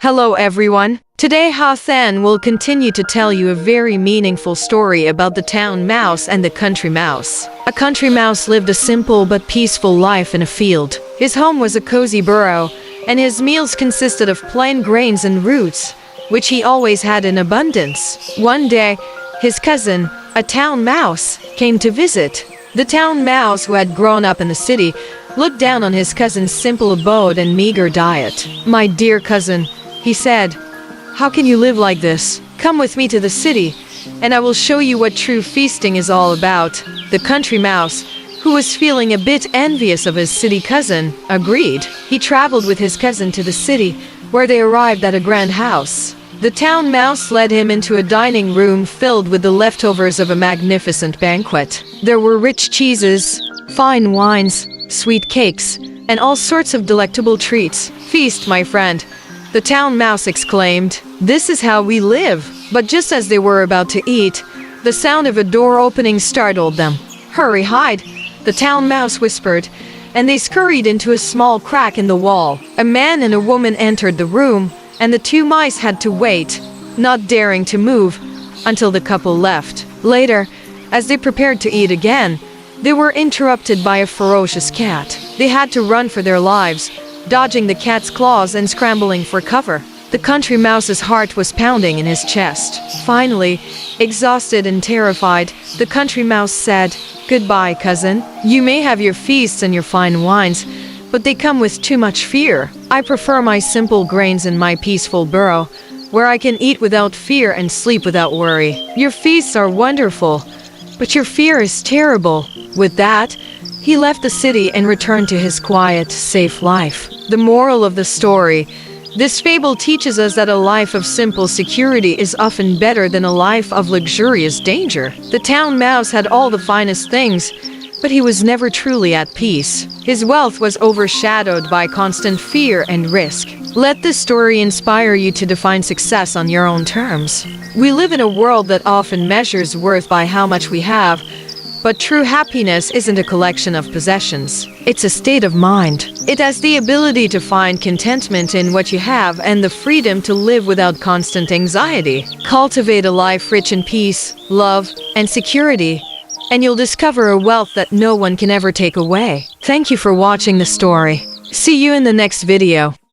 Hello everyone. Today Hassan will continue to tell you a very meaningful story about the town mouse and the country mouse. A country mouse lived a simple but peaceful life in a field. His home was a cozy burrow, and his meals consisted of plain grains and roots, which he always had in abundance. One day, his cousin, a town mouse, came to visit. The town mouse, who had grown up in the city, looked down on his cousin's simple abode and meager diet. "My dear cousin," he said, "how can you live like this? Come with me to the city, and I will show you what true feasting is all about." The country mouse, who was feeling a bit envious of his city cousin, agreed. He traveled with his cousin to the city, where they arrived at a grand house. The town mouse led him into a dining room filled with the leftovers of a magnificent banquet. There were rich cheeses, fine wines, sweet cakes, and all sorts of delectable treats. "Feast, my friend," the town mouse exclaimed. "This is how we live." But just as they were about to eat, the sound of a door opening startled them. "Hurry, hide," the town mouse whispered, and they scurried into a small crack in the wall. A man and a woman entered the room, and the two mice had to wait, not daring to move, until the couple left. Later, as they prepared to eat again, they were interrupted by a ferocious cat. They had to run for their lives, dodging the cat's claws and scrambling for cover. The country mouse's heart was pounding in his chest. Finally, exhausted and terrified, the country mouse said, "Goodbye, cousin. You may have your feasts and your fine wines, but they come with too much fear. I prefer my simple grains in my peaceful burrow, where I can eat without fear and sleep without worry. Your feasts are wonderful, but your fear is terrible." With that, he left the city and returned to his quiet, safe life. The moral of the story: this fable teaches us that a life of simple security is often better than a life of luxurious danger. The town mouse had all the finest things, but he was never truly at peace. His wealth was overshadowed by constant fear and risk. Let this story inspire you to define success on your own terms. We live in a world that often measures worth by how much we have, but true happiness isn't a collection of possessions. It's a state of mind. It has the ability to find contentment in what you have and the freedom to live without constant anxiety. Cultivate a life rich in peace, love, and security, and you'll discover a wealth that no one can ever take away. Thank you for watching the story. See you in the next video.